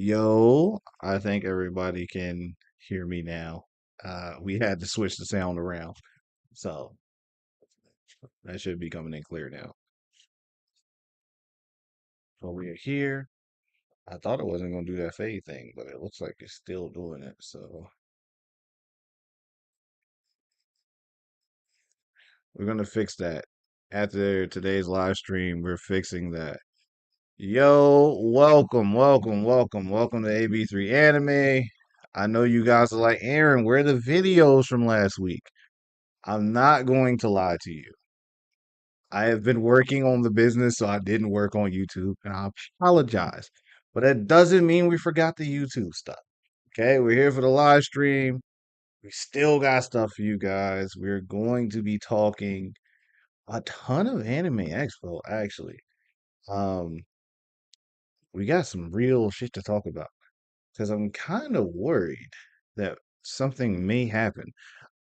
Yo, I think everybody can hear me now. We had to switch the sound around, so that should be coming in clear now. So we are here. I thought it wasn't going to do that fade thing, but it looks like it's still doing it. So we're going to fix that. After today's live stream, we're fixing that. Yo, welcome to AB3 Anime. I know you guys are like, Aaron, where are the videos from last week? I'm not going to lie to you. I have been working on the business, so I didn't work on YouTube, and I apologize. But that doesn't mean we forgot the YouTube stuff. Okay, we're here for the live stream. We still got stuff for you guys. We're going to be talking a ton of Anime Expo, actually. Um, we got some real shit to talk about because I'm kind of worried that something may happen.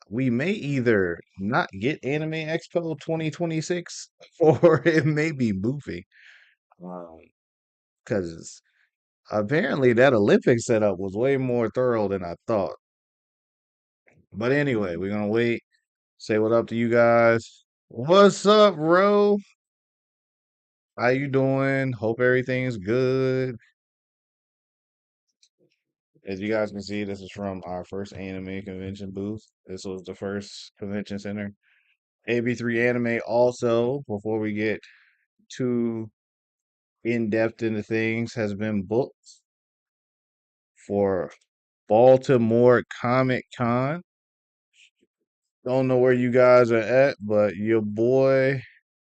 We may either not get Anime Expo 2026 or it may be moving. Because apparently that Olympic setup was way more thorough than I thought. But anyway, we're gonna wait, say what up to you guys. What's up, bro? How you doing? Hope everything's good. As you guys can see, this is from our first anime convention booth. This was the first convention center. AB3 Anime also, before we get too in depth into things, has been booked for Baltimore Comic Con. Don't know where you guys are at, but your boy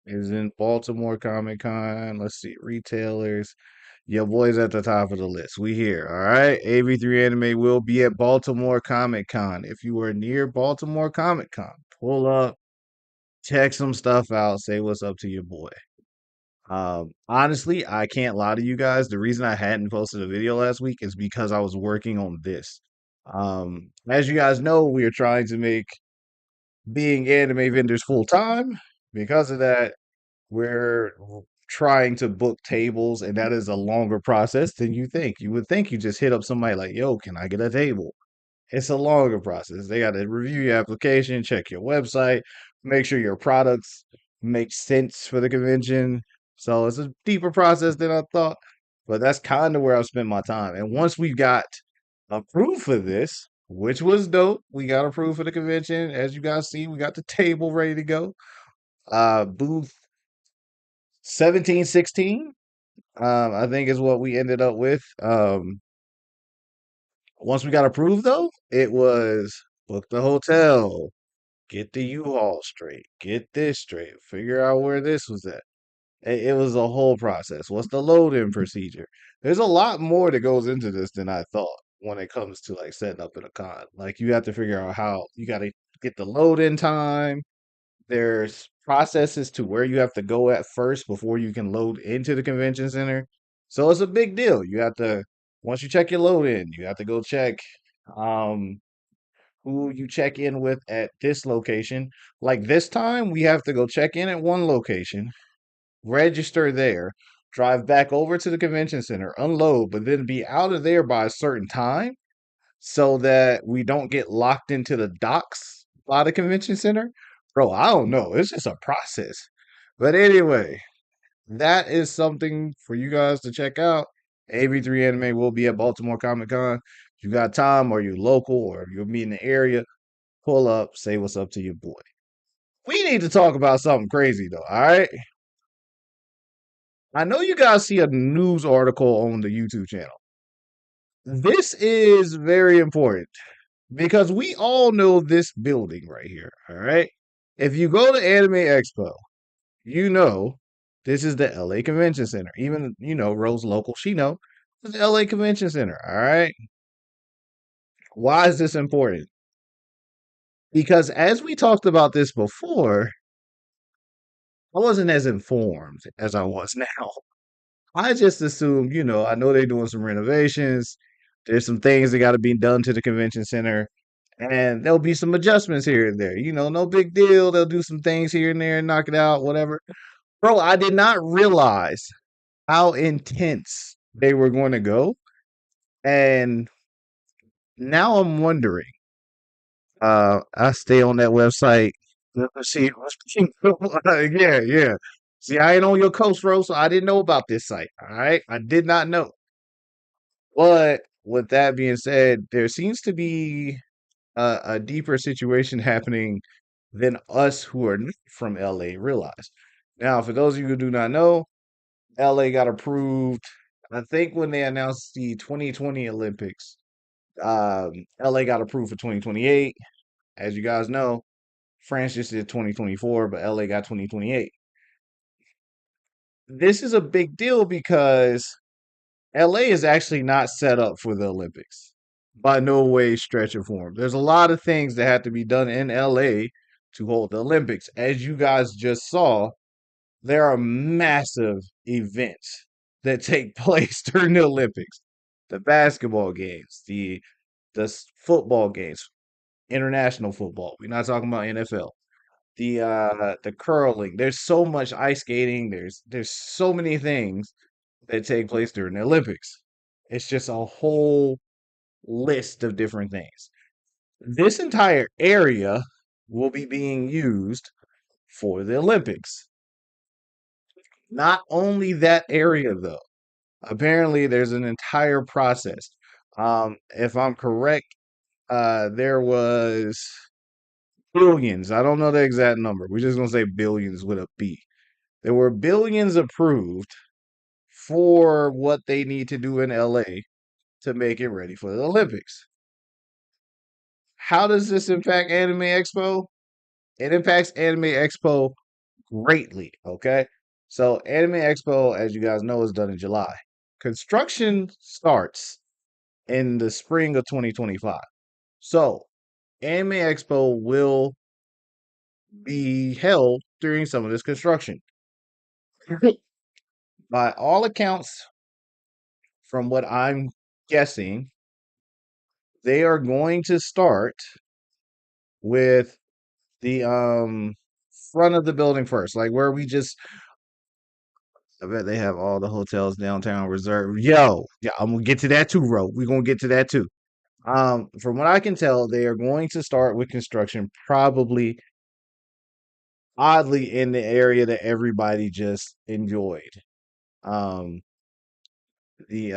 is in Baltimore Comic Con. Let's see, retailers. Your boy's at the top of the list. We here, all right? AB3 Anime will be at Baltimore Comic Con. If you are near Baltimore Comic Con, pull up, check some stuff out, say what's up to your boy. Honestly, I can't lie to you guys. The reason I hadn't posted a video last week is because I was working on this. As you guys know, we are trying to make being anime vendors full time. Because of that, we're trying to book tables, and that is a longer process than you think. You would think you just hit up somebody like, yo, can I get a table? It's a longer process. They got to review your application, check your website, make sure your products make sense for the convention. So it's a deeper process than I thought, but that's kind of where I've spent my time. And once we got approved for this, which was dope, we got approved for the convention. As you guys see, we got the table ready to go. Booth 1716, I think is what we ended up with. Once we got approved, though, it was book the hotel, get the U-Haul straight, get this straight, figure out where this was at. It was a whole process. What's the load-in procedure? There's a lot more that goes into this than I thought when it comes to like setting up in a con. Like you have to figure out how you got to get the load-in time. There's processes to where you have to go at first before you can load into the convention center. So it's a big deal. You have to once you check your load in, you have to go check um who you check in with at this location. Like this time, we have to go check in at one location, register there, drive back over to the convention center, unload, but then be out of there by a certain time so that we don't get locked into the docks by the convention center. Bro, I don't know. It's just a process. But anyway, that is something for you guys to check out. AB3 Anime will be at Baltimore Comic Con. If you got time or you local or you'll be in the area, pull up, say what's up to your boy. We need to talk about something crazy though, all right? I know you guys see a news article on the YouTube channel. This is very important because we all know this building right here, all right? If you go to Anime Expo, you know this is the LA Convention Center. Even, Rose local, she know it's the LA Convention Center, all right? Why is this important? Because as we talked about this before, I wasn't as informed as I was now. I just assumed, I know they're doing some renovations. There's some things that got to be done to the convention center, and there'll be some adjustments here and there. No big deal. They'll do some things here and there and knock it out, whatever. Bro, I did not realize how intense they were going to go And now I'm wondering, I stay on that website. Let's see what's being yeah, yeah. See, I ain't on your coast, bro, so I didn't know about this site. All right. I did not know. But with that being said, there seems to be a deeper situation happening than us who are not from LA realize. Now, for those of you who do not know, LA got approved. I think when they announced the 2020 Olympics, LA got approved for 2028. As you guys know, France just did 2024, but LA got 2028. This is a big deal because LA is actually not set up for the Olympics by no way, stretch, or form. There's a lot of things that have to be done in LA to hold the Olympics. As you guys just saw, there are massive events that take place during the Olympics. The basketball games, the football games, international football. We're not talking about NFL. The curling. There's so much ice skating. There's so many things that take place during the Olympics. It's just a whole list of different things. This entire area will be being used for the Olympics. Not only that area though. Apparently there's an entire process. If I'm correct, there was billions. I don't know the exact number. We're just gonna say billions with a B. There were billions approved for what they need to do in LA to make it ready for the Olympics. How does this impact Anime Expo? It impacts Anime Expo greatly. Okay. So, Anime Expo, as you guys know, is done in July. Construction starts in the spring of 2025. So, Anime Expo will be held during some of this construction. By all accounts, from what I'm guessing, they are going to start with the front of the building first, like where we just I bet they have all the hotels downtown reserved. Yo, yeah, I'm gonna get to that too, bro. We're gonna get to that too. From what I can tell, they are going to start with construction probably oddly in the area that everybody just enjoyed. Um, the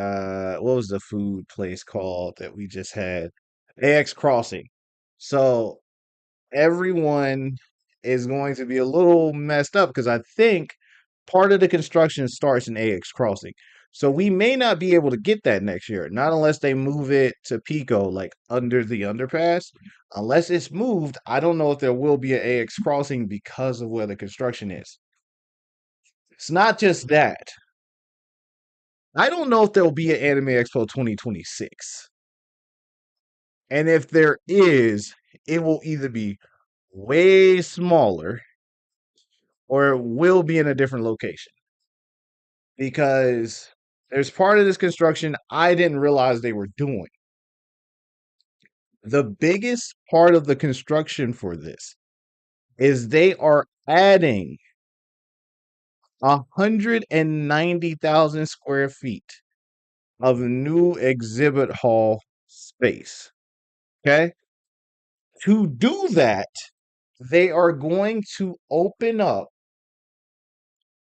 what was the food place called that we just had? AX Crossing. So everyone is going to be a little messed up because I think part of the construction starts in AX Crossing. So we may not be able to get that next year, not unless they move it to Pico, like under the underpass. Unless it's moved, I don't know if there will be an AX Crossing because of where the construction is. It's not just that. I don't know if there'll be an Anime Expo 2026. And if there is, it will either be way smaller or it will be in a different location because there's part of this construction I didn't realize they were doing. The biggest part of the construction for this is they are adding 190,000 square feet of new exhibit hall space. Okay. To do that, they are going to open up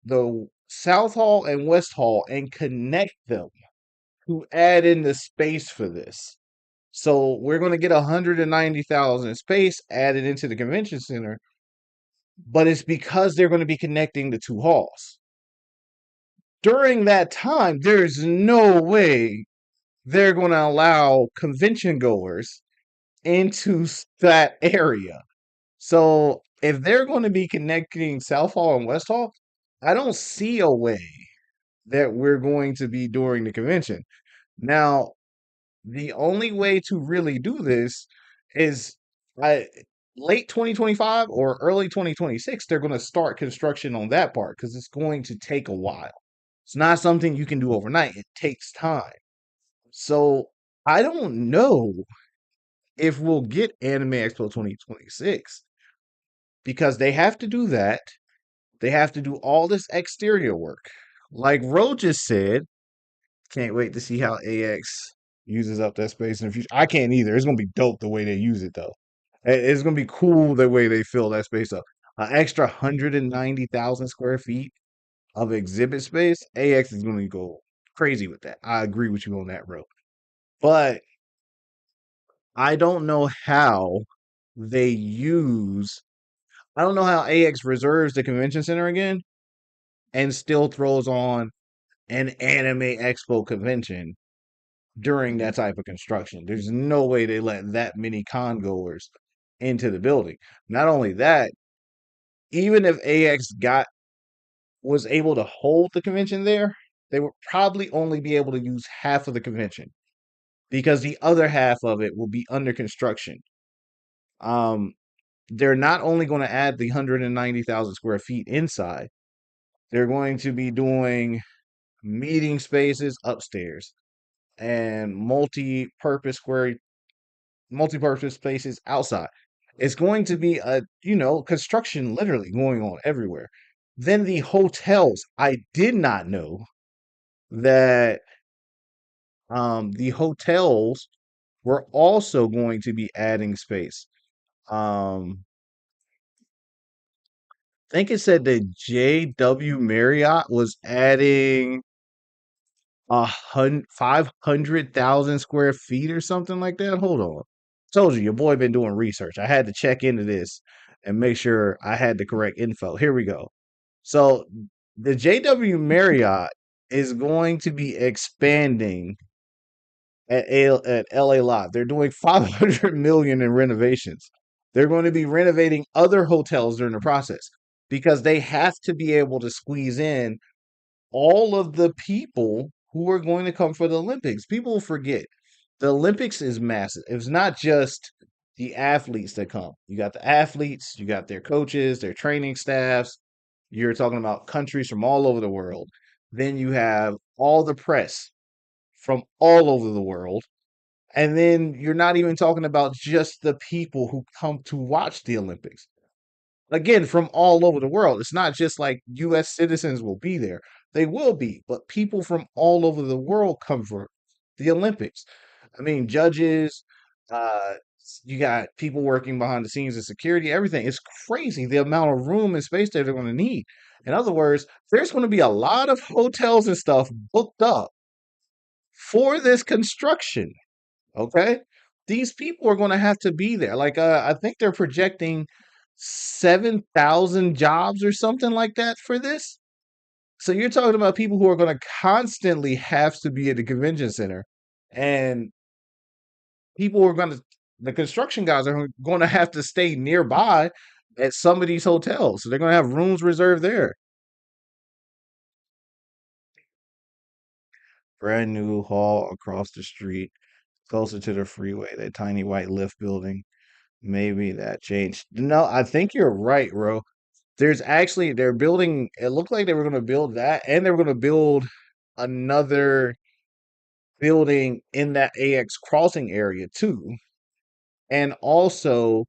the South Hall and West Hall and connect them to add in the space for this. So we're going to get 190,000 space added into the convention center, but it's because they're going to be connecting the two halls. During that time, there's no way they're going to allow convention goers into that area. So if they're going to be connecting South Hall and West Hall, I don't see a way that we're going to be during the convention. Now, the only way to really do this is I late 2025 or early 2026, they're going to start construction on that part because it's going to take a while. It's not something you can do overnight. It takes time. So I don't know if we'll get Anime Expo 2026 because they have to do that. They have to do all this exterior work. Like Ro just said, can't wait to see how AX. uses up that space in the future. I can't either. It's gonna be dope the way they use it though. It's gonna be cool the way they fill that space up. An extra 190,000 square feet of exhibit space. AX is gonna go crazy with that. I agree with you on that, bro. But I don't know how they use. I don't know how AX reserves the convention center again and still throws on an anime expo convention during that type of construction. There's no way they let that many con goers into the building. Not only that, even if AX got was able to hold the convention there, they would probably only be able to use half of the convention because the other half of it will be under construction. Um, they're not only going to add the 190,000 square feet inside, they're going to be doing meeting spaces upstairs and multi-purpose spaces outside. It's going to be a, construction literally going on everywhere. Then the hotels, I did not know that the hotels were also going to be adding space. I think it said that JW Marriott was adding 500,000 square feet or something like that. Hold on. Told you, your boy been doing research. I had to check into this and make sure I had the correct info. Here we go. So the JW Marriott is going to be expanding at LA Live. They're doing 500 million in renovations. They're going to be renovating other hotels during the process because they have to be able to squeeze in all of the people who are going to come for the Olympics. People forget the Olympics is massive. It's not just the athletes that come. You got the athletes, you got their coaches, their training staffs. You're talking about countries from all over the world. Then you have all the press from all over the world. And then you're not even talking about just the people who come to watch the Olympics. Again, from all over the world. It's not just like US citizens will be there. They will be, but people from all over the world come for the Olympics. I mean, judges, uh, you got people working behind the scenes of security, everything. It's crazy the amount of room and space that they're going to need. In other words, there's going to be a lot of hotels and stuff booked up for this construction. Okay. These people are going to have to be there. Like, I think they're projecting 7,000 jobs or something like that for this. So you're talking about people who are going to constantly have to be at the convention center, and people are going to, the construction guys are going to have to stay nearby at some of these hotels. So they're going to have rooms reserved there. Brand new hall across the street, closer to the freeway, that tiny white lift building. Maybe that changed. No, I think you're right, bro. They're building, it looked like they were going to build that, and they were going to build another building in that AX crossing area too. And also,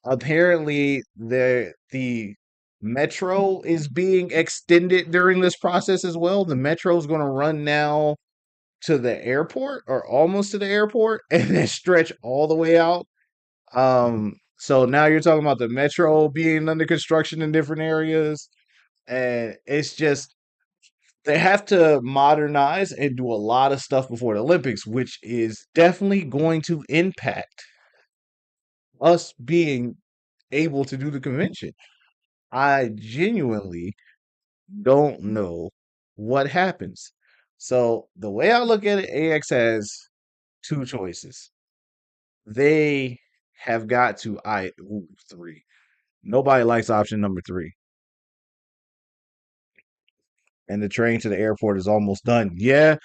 apparently, the metro is being extended during this process as well. The metro is going to run now to the airport or almost to the airport and then stretch all the way out. So now you're talking about the metro being under construction in different areas, and it's just they have to modernize and do a lot of stuff before the Olympics, which is definitely going to impact us being able to do the convention. I genuinely don't know what happens. So the way I look at it, AX has two choices. They have got to three. Nobody likes option number three. And the train to the airport is almost done. Yeah,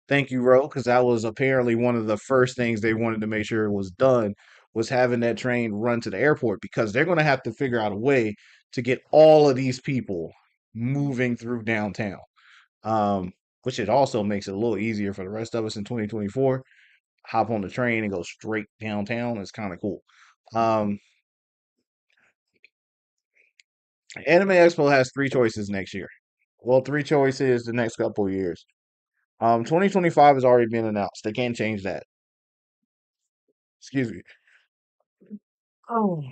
thank you, Ro, because that was apparently one of the first things they wanted to make sure it was done was having that train run to the airport because they're going to have to figure out a way to get all of these people moving through downtown. Um, which it also makes it a little easier for the rest of us in 2024. Hop on the train and go straight downtown. It's kind of cool. Um, Anime Expo has three choices next year. Well, three choices the next couple of years. 2025 has already been announced. They can't change that. Excuse me. Oh,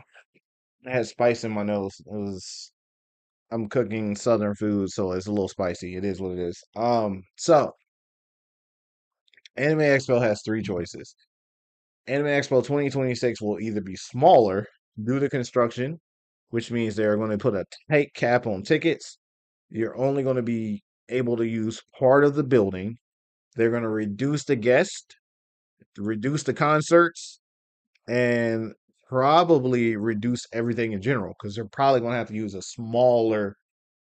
I had spice in my nose. I'm cooking southern food, so it's a little spicy. It is what it is. So Anime Expo has three choices. Anime Expo 2026 will either be smaller due to construction, which means they're going to put a tight cap on tickets. You're only going to be able to use part of the building. They're going to reduce the guests, reduce the concerts, and probably reduce everything in general because they're probably going to have to use a smaller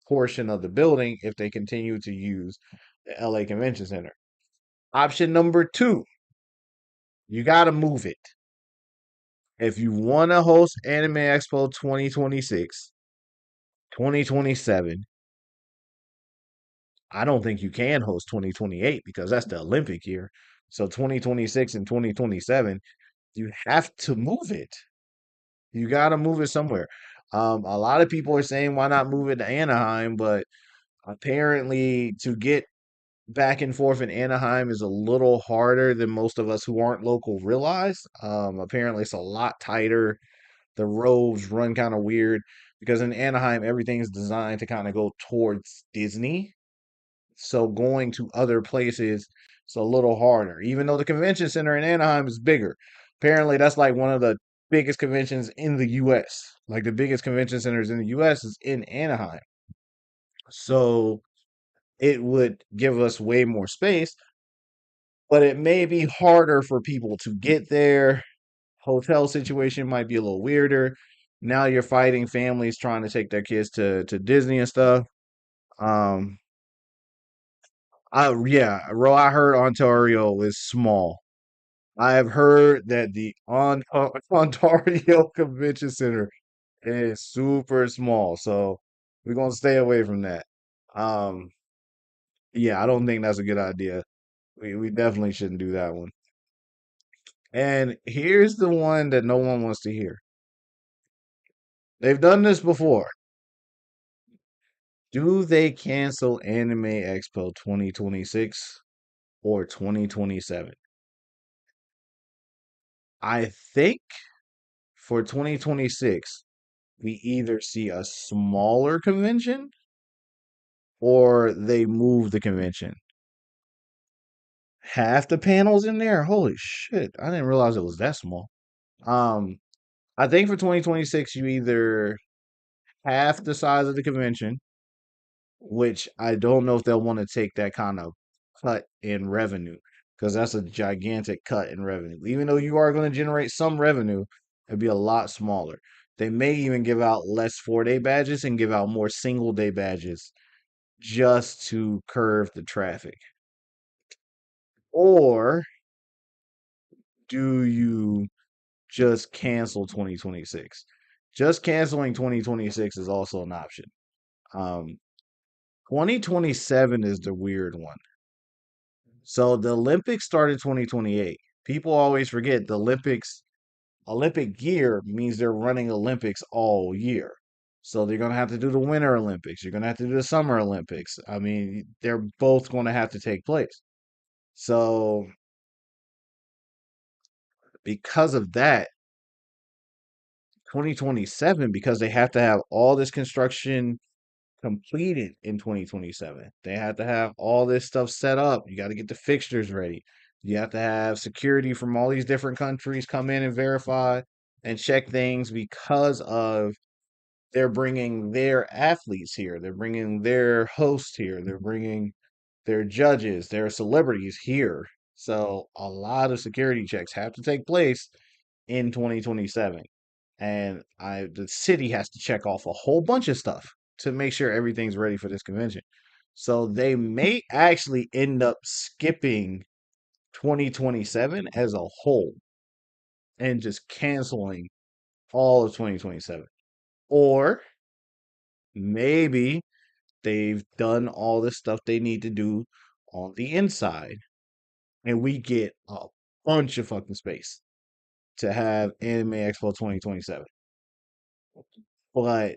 portion of the building if they continue to use the LA Convention Center. Option number two, you got to move it. If you want to host Anime Expo 2026, 2027, I don't think you can host 2028 because that's the Olympic year. So 2026 and 2027, you have to move it. You got to move it somewhere. A lot of people are saying why not move it to Anaheim, but apparently to get back and forth in Anaheim is a little harder than most of us who aren't local realize. Apparently it's a lot tighter. The roads run kind of weird because in Anaheim everything's designed to kind of go towards Disney. So going to other places is a little harder, even though the convention center in Anaheim is bigger. Apparently, that's like one of the biggest conventions in the US. Like the biggest convention centers in the US is in Anaheim. So it would give us way more space, but it may be harder for people to get there. Hotel situation might be a little weirder. Now you're fighting families trying to take their kids to Disney and stuff. Um, yeah, Ro, I heard Ontario is small. I have heard that the Ontario Convention Center is super small, so we're gonna stay away from that. Um, yeah, I don't think that's a good idea. We definitely shouldn't do that one. And here's the one that no one wants to hear. They've done this before. Do they cancel Anime Expo 2026 or 2027? I think for 2026, we either see a smaller convention or they move the convention. Half the panels in there. Holy shit. I didn't realize it was that small. Um, I think for 2026, you either half the size of the convention, which I don't know if they'll want to take that kind of cut in revenue because that's a gigantic cut in revenue. Even though you are going to generate some revenue, it'd be a lot smaller. They may even give out less 4-day badges and give out more single-day badges just to curve the traffic. Or do you just cancel 2026? Just canceling 2026 is also an option. Um, 2027 is the weird one. So the Olympics started 2028. People always forget the Olympic year means they're running Olympics all year. So they're going to have to do the Winter Olympics. You're going to have to do the Summer Olympics. I mean, they're both going to have to take place. So because of that, 2027, because they have to have all this construction completed in 2027. They have to have all this stuff set up. You got to get the fixtures ready. You have to have security from all these different countries come in and verify and check things because of they're bringing their athletes here. They're bringing their hosts here. They're bringing their judges, their celebrities here. So a lot of security checks have to take place in 2027. And the city has to check off a whole bunch of stuff to make sure everything's ready for this convention. So they may actually end up skipping 2027 as a whole and just canceling all of 2027. Or maybe they've done all the stuff they need to do on the inside and we get a bunch of fucking space to have Anime Expo 2027. But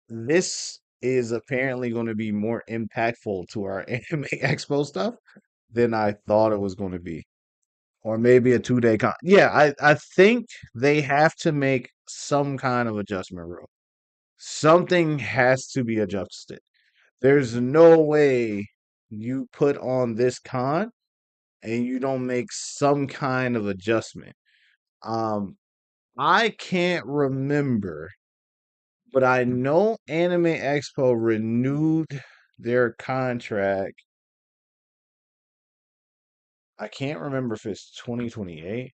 this is apparently going to be more impactful to our Anime Expo stuff than I thought it was going to be. Or maybe a 2 day con. Yeah, I think they have to make some kind of adjustment room. Something has to be adjusted. There's no way you put on this con and you don't make some kind of adjustment. Um, I can't remember, but I know Anime Expo renewed their contract. I can't remember if it's 2028.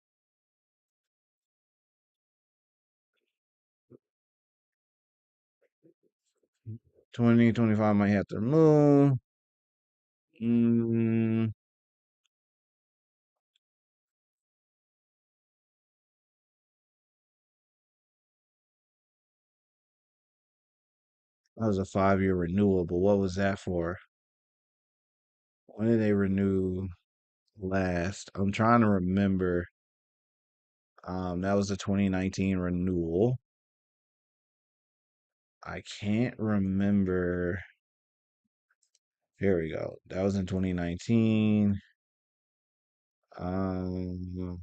2025 might have to move. Mm, that was a 5 year renewal, but what was that for? When did they renew last? I'm trying to remember. That was the 2019 renewal. I can't remember. Here we go. That was in 2019. Um,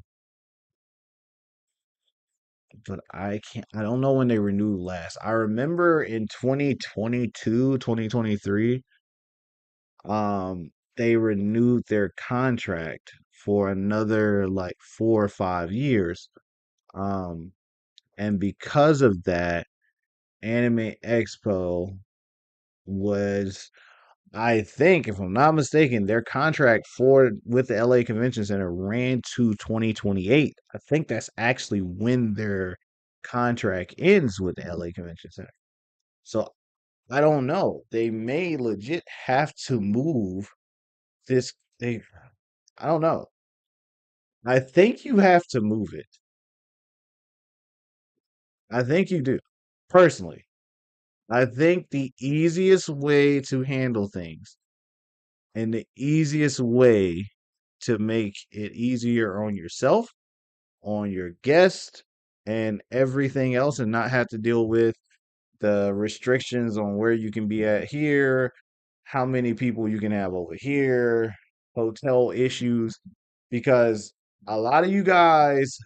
but I don't know when they renewed last. I remember in 2022, 2023, they renewed their contract for another like 4 or 5 years. Um, and because of that, Anime Expo was, I think, if I'm not mistaken, their contract for with the LA Convention Center ran to 2028. I think that's actually when their contract ends with the LA Convention Center. So I don't know. They may legit have to move this. They, I don't know. I think you have to move it. I think you do. Personally, I think the easiest way to handle things and the easiest way to make it easier on yourself, on your guest, and everything else, and not have to deal with the restrictions on where you can be at here, how many people you can have over here, hotel issues, because a lot of you guys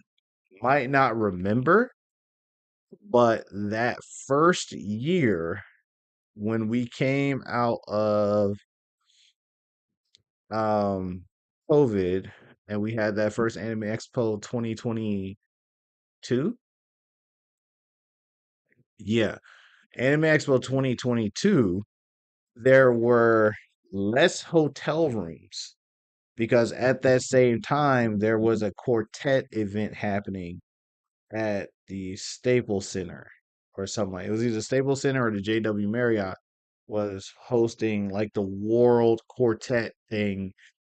might not remember, but that first year when we came out of um COVID and we had that first Anime Expo 2022. Yeah, Anime Expo 2022, there were less hotel rooms because at that same time there was a quartet event happening at the Staples Center or something like it was either Staples Center or the JW Marriott was hosting like the World Quartet thing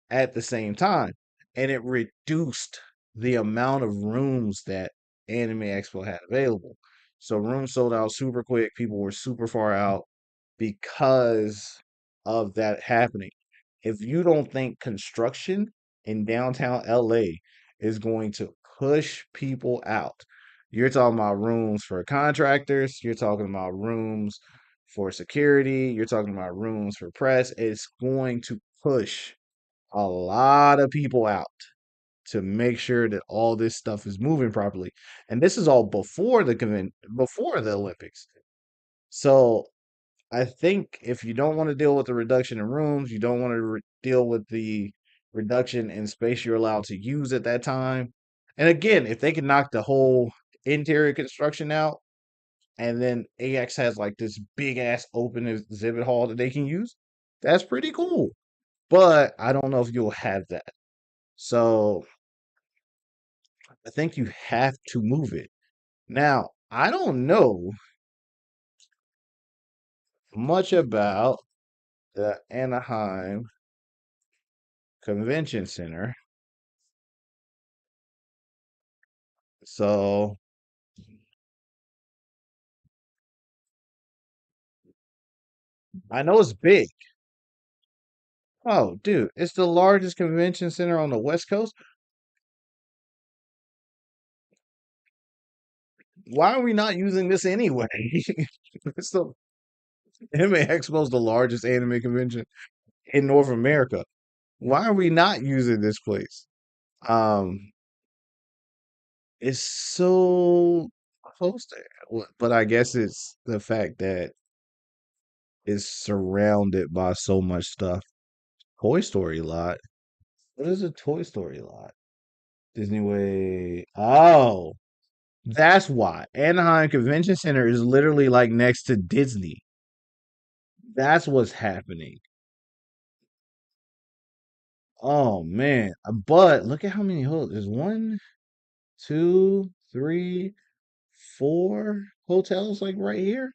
at the same time. And it reduced the amount of rooms that Anime Expo had available. So rooms sold out super quick. People were super far out because of that happening. If you don't think construction in downtown LA is going to push people out, you're talking about rooms for contractors, you're talking about rooms for security, you're talking about rooms for press. It's going to push a lot of people out to make sure that all this stuff is moving properly. And this is all before before the Olympics. So I think if you don't want to deal with the reduction in rooms, you don't want to deal with the reduction in space you're allowed to use at that time. And again, if they can knock the whole interior construction out, and then AX has like this big ass open exhibit hall that they can use, that's pretty cool. But I don't know if you'll have that. So I think you have to move it. Now, I don't know much about the Anaheim Convention Center. So I know it's big. Oh, dude, it's the largest convention center on the West Coast. Why are we not using this anyway? It's the Anime Expo is the largest anime convention in North America. Why are we not using this place? Um, it's so close there. But I guess it's the fact that it's surrounded by so much stuff. Toy Story lot. What is a Toy Story lot? Disney Way. Oh, that's why. Anaheim Convention Center is literally like next to Disney. That's what's happening. Oh man. But look at how many hotels. There's one, two, three, four hotels like right here.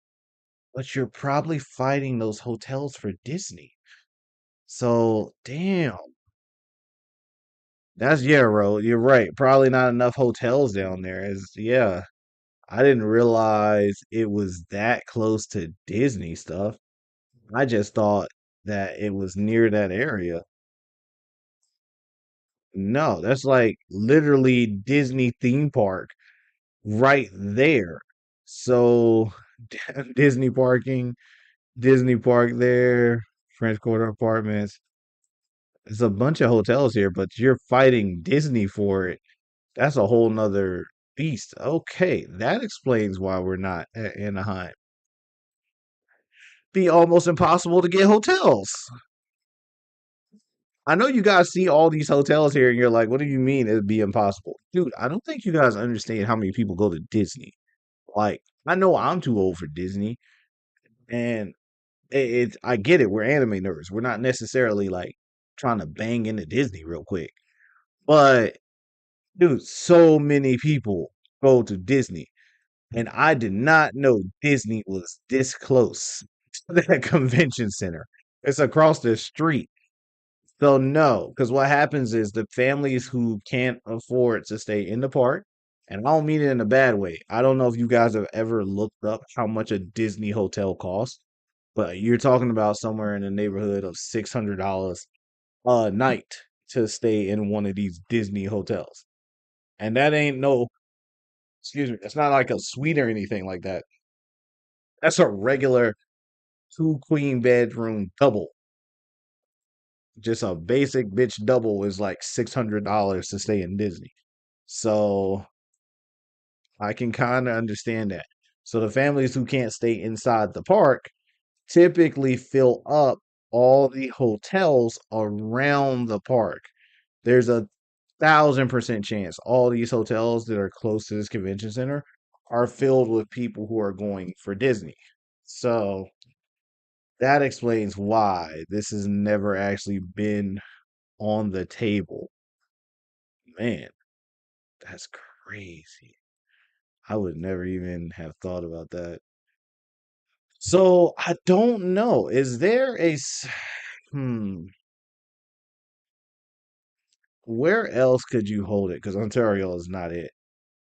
But you're probably fighting those hotels for Disney. So damn. That's yeah, bro. You're right. Probably not enough hotels down there. As yeah. I didn't realize it was that close to Disney stuff. I just thought that it was near that area. No, that's like literally Disney theme park right there. So Disney parking, Disney Park there, French Quarter Apartments. There's a bunch of hotels here, but you're fighting Disney for it. That's a whole nother beast. Okay, that explains why we're not at Anaheim. Be almost impossible to get hotels. I know you guys see all these hotels here and you're like, what do you mean it'd be impossible? Dude, I don't think you guys understand how many people go to Disney. Like, I know I'm too old for Disney and I get it. We're anime nerds. We're not necessarily like trying to bang into Disney real quick. But dude, so many people go to Disney. And I did not know Disney was this close to that convention center. It's across the street. So no, because what happens is the families who can't afford to stay in the park, and I don't mean it in a bad way. I don't know if you guys have ever looked up how much a Disney hotel costs, but you're talking about somewhere in the neighborhood of $600 a night to stay in one of these Disney hotels. And that ain't no, excuse me, it's not like a suite or anything like that. That's a regular two queen bedroom double. Just a basic bitch double is like $600 to stay in Disney. So I can kind of understand that. So the families who can't stay inside the park typically fill up all the hotels around the park. There's a 1,000% chance all these hotels that are close to this convention center are filled with people who are going for Disney. So that explains why this has never actually been on the table. Man, that's crazy. I would never even have thought about that. So I don't know. Is there hmm, where else could you hold it? Because Ontario is not it.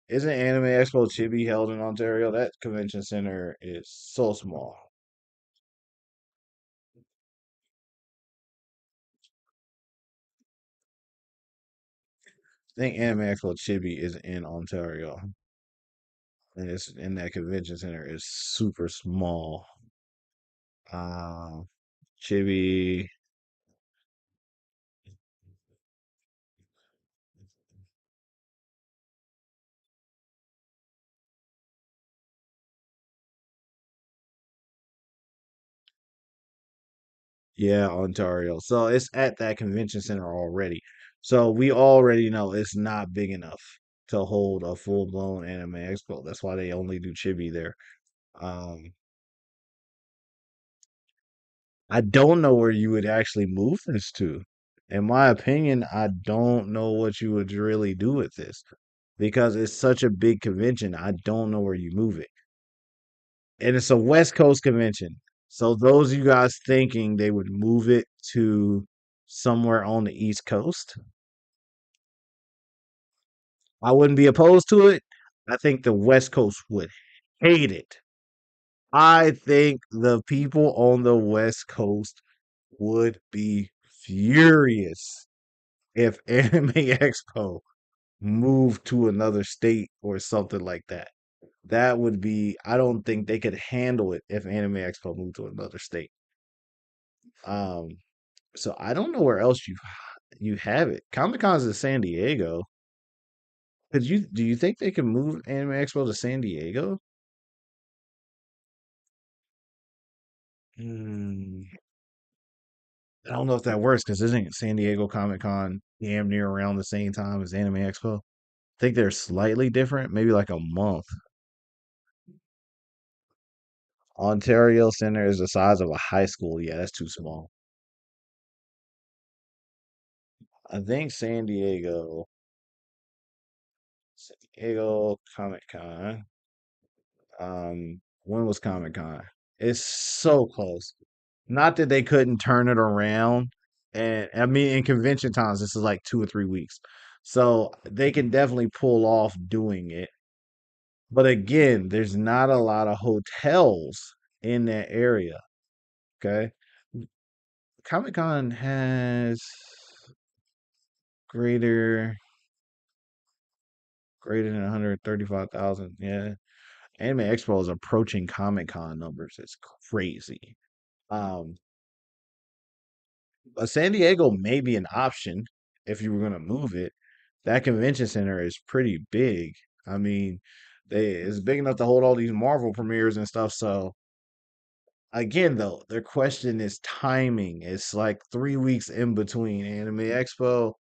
Isn't Anime Expo Chibi held in Ontario? That convention center is so small. I think Anime Expo Chibi is in Ontario. And it's in that convention center is super small. Uh Chibi. Yeah, Ontario. So it's at that convention center already. So we already know it's not big enough to hold a full blown anime expo. That's why they only do chibi there. Um, I don't know where you would actually move this to. In my opinion, I don't know what you would really do with this because it's such a big convention. I don't know where you move it. And it's a West Coast convention. So those of you guys thinking they would move it to somewhere on the East Coast, I wouldn't be opposed to it. I think the West Coast would hate it. I think the people on the West Coast would be furious if Anime Expo moved to another state or something like that. That would be, I don't think they could handle it if Anime Expo moved to another state. Um, So I don't know where else you have it. Comic Con's in San Diego. Do you think they can move Anime Expo to San Diego? Hmm, I don't know if that works because isn't San Diego Comic Con damn near around the same time as Anime Expo? I think they're slightly different, maybe like a month. Ontario Center is the size of a high school. Yeah, that's too small. I think San Diego Comic Con. When was Comic Con? It's so close. Not that they couldn't turn it around. And I mean, in convention times, this is like 2 or 3 weeks. So they can definitely pull off doing it. But again, there's not a lot of hotels in that area. Okay. Comic Con has greater greater than 135,000. Yeah. Anime Expo is approaching Comic Con numbers. It's crazy. Um, San Diego may be an option if you were going to move it. That convention center is pretty big. I mean, it's big enough to hold all these Marvel premieres and stuff. So again, though, their question is timing. It's like 3 weeks in between Anime Expo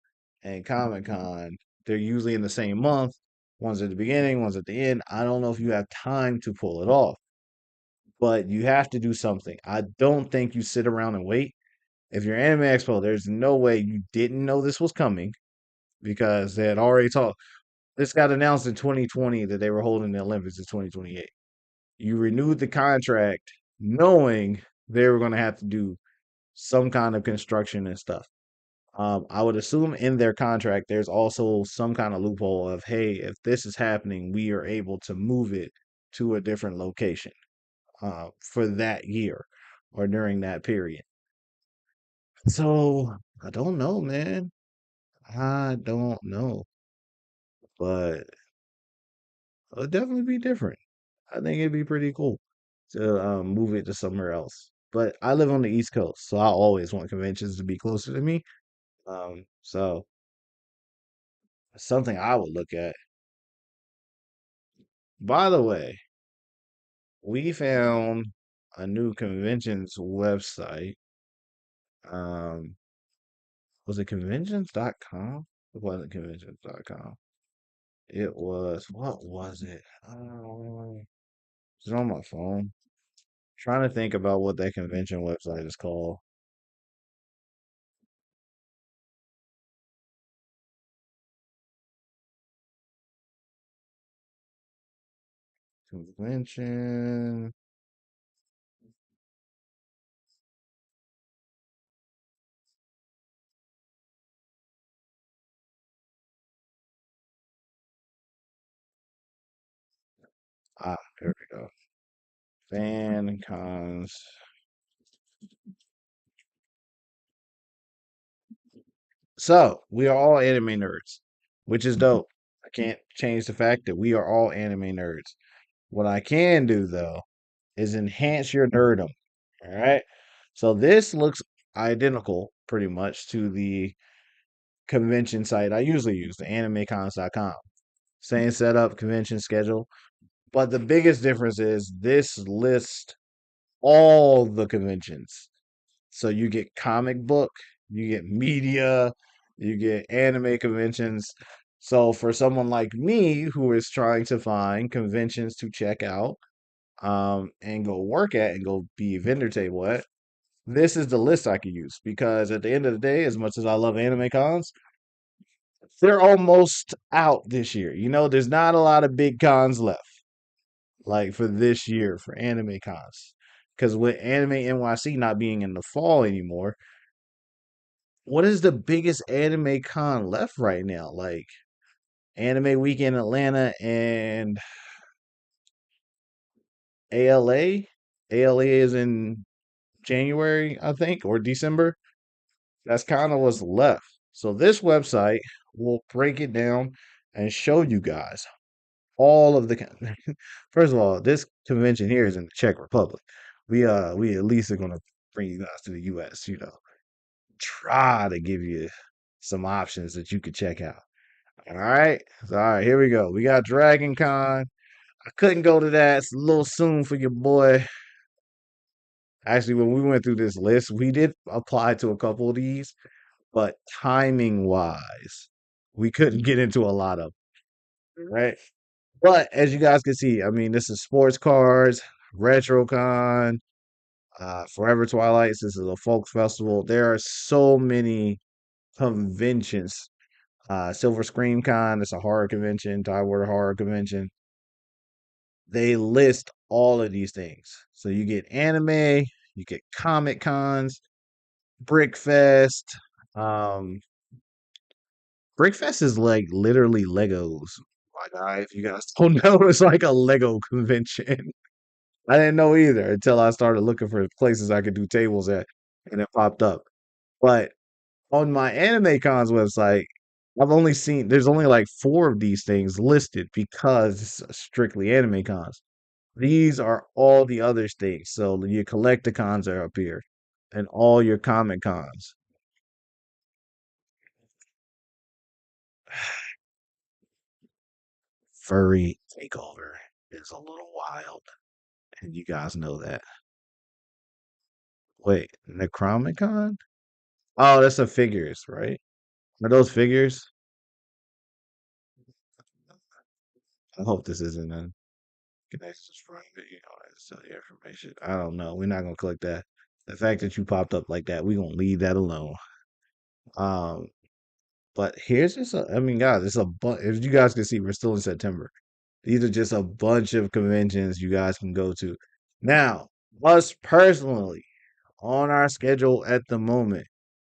and Comic Con. They're usually in the same month. One's at the beginning, one's at the end. I don't know if you have time to pull it off, but you have to do something. I don't think you sit around and wait. If you're Anime Expo, there's no way you didn't know this was coming because they had already talked. This got announced in 2020 that they were holding the Olympics in 2028. You renewed the contract knowing they were going to have to do some kind of construction and stuff. I would assume in their contract, there's also some kind of loophole of, hey, if this is happening, we are able to move it to a different location for that year or during that period. So I don't know, man. I don't know, but it'll definitely be different. I think it'd be pretty cool to move it to somewhere else. But I live on the East Coast, so I always want conventions to be closer to me. So something I would look at. By the way, we found a new conventions website. Um, was it conventions.com? It wasn't conventions.com. It was, what was it? It's on my phone. Trying to think about what that convention website is called. Convention. Ah, there we go. Fan cons. So we are all anime nerds, which is dope. I can't change the fact that we are all anime nerds. What I can do though is enhance your nerdum. All right. So this looks identical pretty much to the convention site I usually use, the animecons.com. Same setup, convention schedule. But the biggest difference is this lists all the conventions. So you get comic book, you get media, you get anime conventions. So for someone like me who is trying to find conventions to check out, and go work at and go be a vendor table at, this is the list I could use because at the end of the day, as much as I love anime cons, they're almost out this year. There's not a lot of big cons left, like for this year for anime cons. Because with Anime NYC not being in the fall anymore, what is the biggest anime con left right now? Like Anime Week in Atlanta and ALA. ALA is in January, I think, or December. That's kind of what's left. So this website will break it down and show you guys all of the. First of all, this convention here is in the Czech Republic. We at least are gonna bring you guys to the U.S. try to give you some options that you could check out. All right. So, all right, here we go. We got Dragon Con. I couldn't go to that. It's a little soon for your boy. Actually, when we went through this list, we did apply to a couple of these, but timing wise, we couldn't get into a lot of them, right? But as you guys can see, I mean, this is sports cards, RetroCon, Forever Twilights. This is a folk festival. There are so many conventions. Silver Scream Con, it's a horror convention, Tidewater Horror Convention. They list all of these things. So you get anime, you get comic cons, Brickfest. Um, Brickfest is like literally Legos. My guy, if you guys don't know, it's like a Lego convention. I didn't know either until I started looking for places I could do tables at, and it popped up. But on my Anime Cons website, I've only seen there's only like four of these things listed because it's strictly Anime Cons. These are all the other things. So your collecticons are up here, and all your comic cons. Furry takeover is a little wild, and you guys know that. Wait, Necromicon? Oh, that's the figures, right? Are those figures? I hope this isn't a connections from you know, sell your information. I don't know. We're not gonna click that. The fact that you popped up like that, we're gonna leave that alone. Um, but here's just a, I mean, guys, it's a bunch. If you guys can see, we're still in September. These are just a bunch of conventions you guys can go to. Now, us personally, on our schedule at the moment,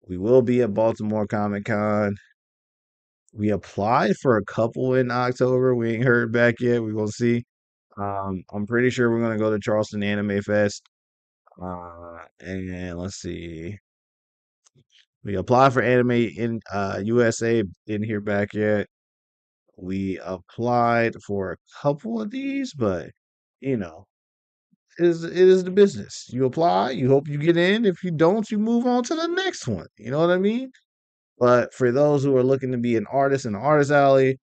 we will be at Baltimore Comic Con. We applied for a couple in October. We ain't heard back yet. We will see. I'm pretty sure we're gonna go to Charleston Anime Fest. And let's see. We applied for anime in USA. Didn't hear back yet. We applied for a couple of these, but you know, it is the business. You apply, you hope you get in. If you don't, you move on to the next one. You know what I mean? But for those who are looking to be an artist in the artist alley,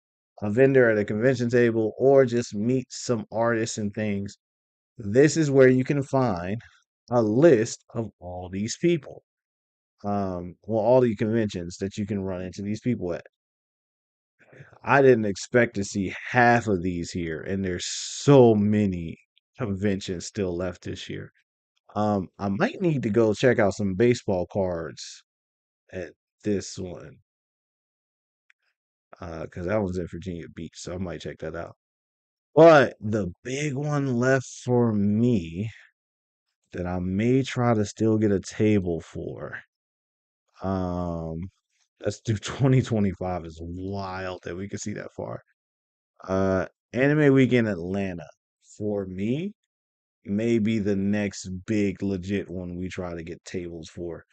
a vendor at a convention table, or just meet some artists and things, this is where you can find a list of all these people. Well, all the conventions that you can run into these people at. I didn't expect to see half of these here, and there's so many conventions still left this year. I might need to go check out some baseball cards at this one, because that one's in Virginia Beach, so I might check that out. But the big one left for me that I may try to still get a table for. Um, let's do 2025 is wild that we can see that far. Anime Weekend Atlanta for me may be the next big legit one we try to get tables for.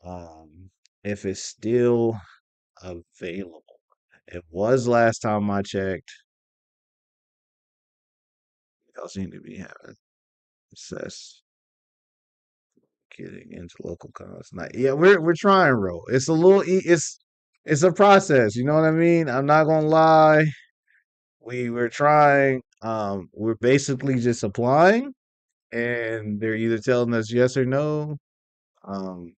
Um, if it's still available. It was last time I checked. Y'all seem to be having success getting into local cons. Like, yeah, we're trying, bro. It's a little it's a process, you know what I mean? I'm not gonna lie. We're trying. We're basically just applying and they're either telling us yes or no. Um,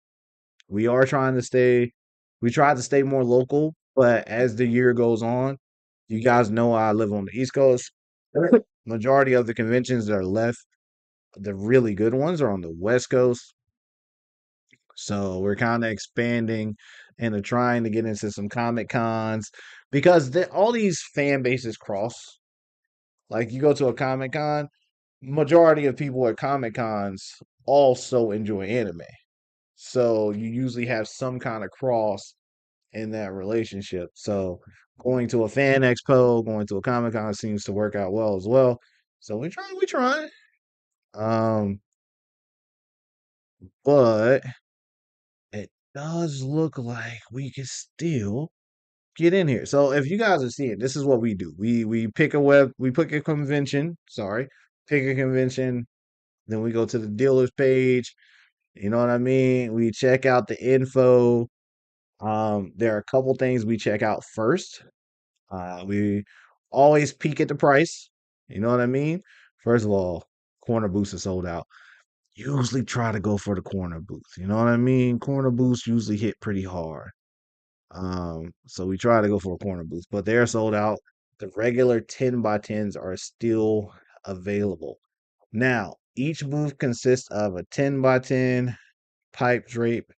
we are trying to stay. We try to stay more local, but as the year goes on, you guys know I live on the East Coast. Majority of the conventions that are left, the really good ones, are on the West Coast. So we're kind of expanding and trying to get into some comic cons because all these fan bases cross. Like you go to a comic con, majority of people at comic cons also enjoy anime. So you usually have some kind of cross in that relationship. So going to a fan expo, going to a comic con seems to work out well as well. So we try. Um, but it does look like we can still get in here. So if you guys are seeing, this is what we do. We pick a convention, sorry, pick a convention, then we go to the dealers page. You know what I mean? We check out the info. There are a couple things we check out first. We always peek at the price. You know what I mean? First of all, corner booths are sold out. Usually try to go for the corner booth. You know what I mean? Corner booths usually hit pretty hard. So we try to go for a corner booth, but they're sold out. The regular 10 by 10s are still available. Now, each booth consists of a 10 by 10 pipe drape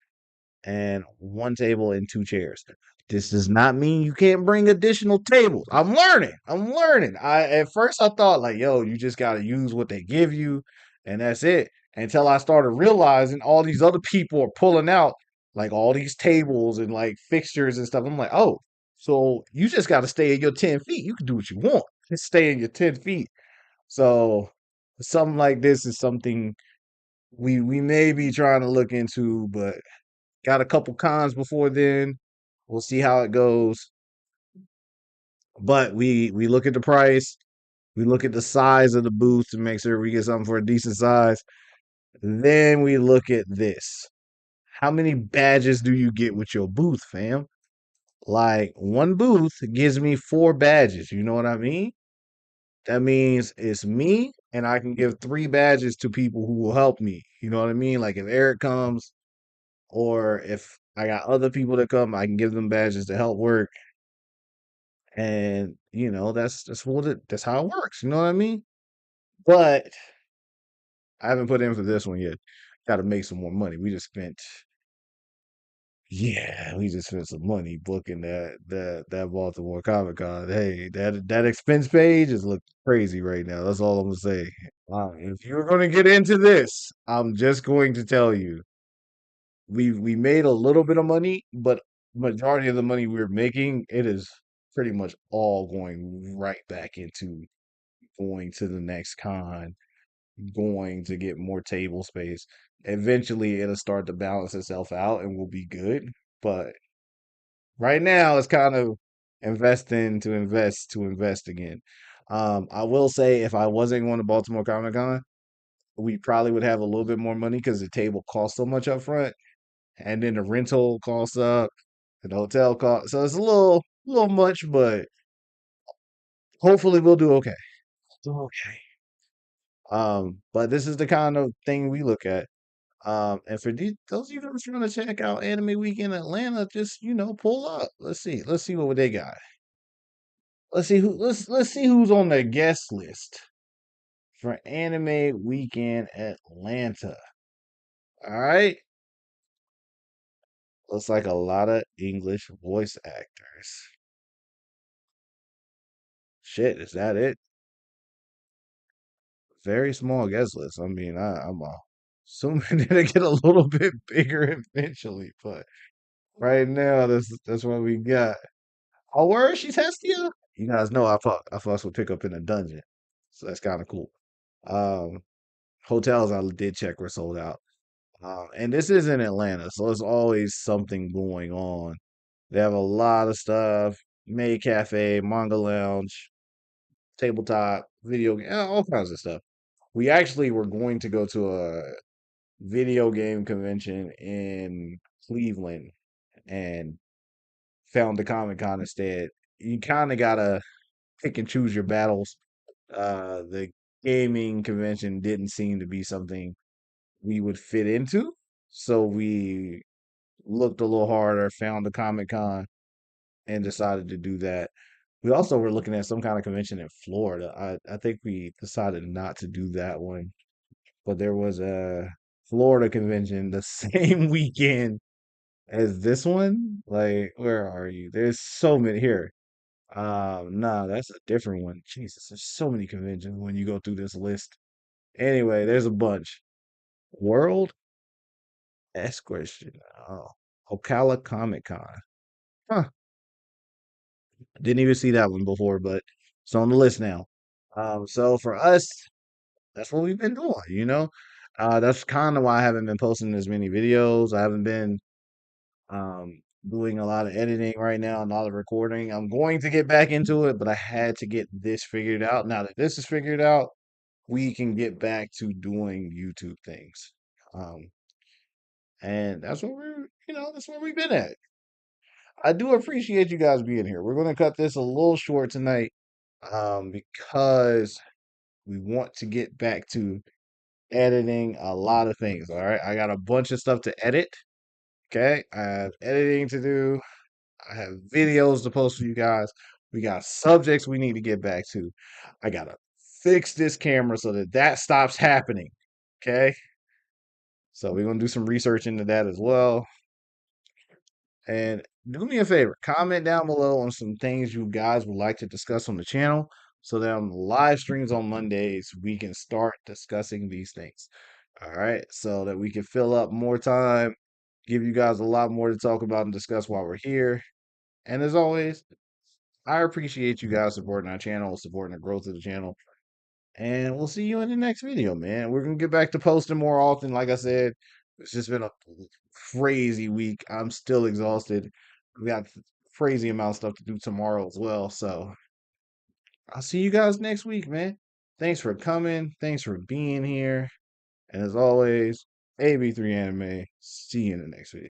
and one table and two chairs. This does not mean you can't bring additional tables. I'm learning. I'm learning. I At first I thought like, yo, you just gotta use what they give you, and that's it. Until I started realizing all these other people are pulling out like all these tables and like fixtures and stuff. I'm like, oh, so you just gotta stay in your 10 feet. You can do what you want. Just stay in your 10 feet. So something like this is something we may be trying to look into, but got a couple cons before then. We'll see how it goes. But we look at the price, we look at the size of the booth to make sure we get something for a decent size. Then we look at this. How many badges do you get with your booth, fam? Like one booth gives me 4 badges. You know what I mean? That means it's me, and I can give 3 badges to people who will help me. You know what I mean? Like if Eric comes, or if I got other people that come, I can give them badges to help work. And that's how it works. You know what I mean? But I haven't put in for this one yet. Got to make some more money. We just spent some money booking that Baltimore Comic Con. Hey, that expense page is looking crazy right now. That's all I'm gonna say. If you're gonna get into this, I'm just going to tell you, we made a little bit of money, but majority of the money we're making, it is pretty much all going right back into going to the next con, going to get more table space. Eventually, it'll start to balance itself out and we'll be good. But right now, it's kind of investing to invest again. I will say, if I wasn't going to Baltimore Comic Con, we probably would have a little bit more money because the table costs so much up front, and then the rental costs up, and the hotel cost. So it's little much, but hopefully we'll do okay. Do okay. But this is the kind of thing we look at. And for those of you who are trying to check out Anime Weekend Atlanta, just pull up. Let's see what they got. Let's see who's on the guest list for Anime Weekend Atlanta. All right, looks like a lot of English voice actors. Shit, is that it? Very small guest list. I mean, I'm assuming it'll get a little bit bigger eventually, but right now that's what we got. Oh, where is she, Testia? You guys know I fucks with pick up in a dungeon, so that's kind of cool. Um, Hotels I did check were sold out. And this is in Atlanta, so there's always something going on. They have a lot of stuff: May Cafe, Manga Lounge, tabletop, video game, all kinds of stuff. We actually were going to go to a video game convention in Cleveland and found the Comic Con instead. You kind of gotta pick and choose your battles. The gaming convention didn't seem to be something we would fit into, so we looked a little harder, found the Comic Con, and decided to do that. We also were looking at some kind of convention in Florida. I think we decided not to do that one, but there was a Florida convention the same weekend as this one. Like, where are you? There's so many here. Nah, that's a different one. Jesus, there's so many conventions when you go through this list. Anyway, there's a bunch. World S question. Oh, Ocala Comic Con. Huh. Didn't even see that one before, but it's on the list now. So for us, that's what we've been doing. That's kind of why I haven't been posting as many videos. I haven't been doing a lot of editing right now and a lot of recording. I'm going to get back into it, but I had to get this figured out. Now that this is figured out, we can get back to doing YouTube things. Um, And that's what that's where we've been at. I do appreciate you guys being here. We're gonna cut this a little short tonight, because we want to get back to editing a lot of things. All right. I got a bunch of stuff to edit. Okay. I have editing to do. I have videos to post for you guys. We got subjects we need to get back to. I got to fix this camera so that that stops happening. Okay. So we're going to do some research into that as well. And do me a favor, comment down below on some things you guys would like to discuss on the channel so that on live streams on Mondays, we can start discussing these things. All right. So that we can fill up more time, give you guys a lot more to talk about and discuss while we're here. And as always, I appreciate you guys supporting our channel, supporting the growth of the channel. And we'll see you in the next video, man. We're going to get back to posting more often. Like I said, it's just been a crazy week. I'm still exhausted. We got crazy amount of stuff to do tomorrow as well. So I'll see you guys next week, man. Thanks for coming. Thanks for being here. And as always, AB3 Anime. See you in the next video.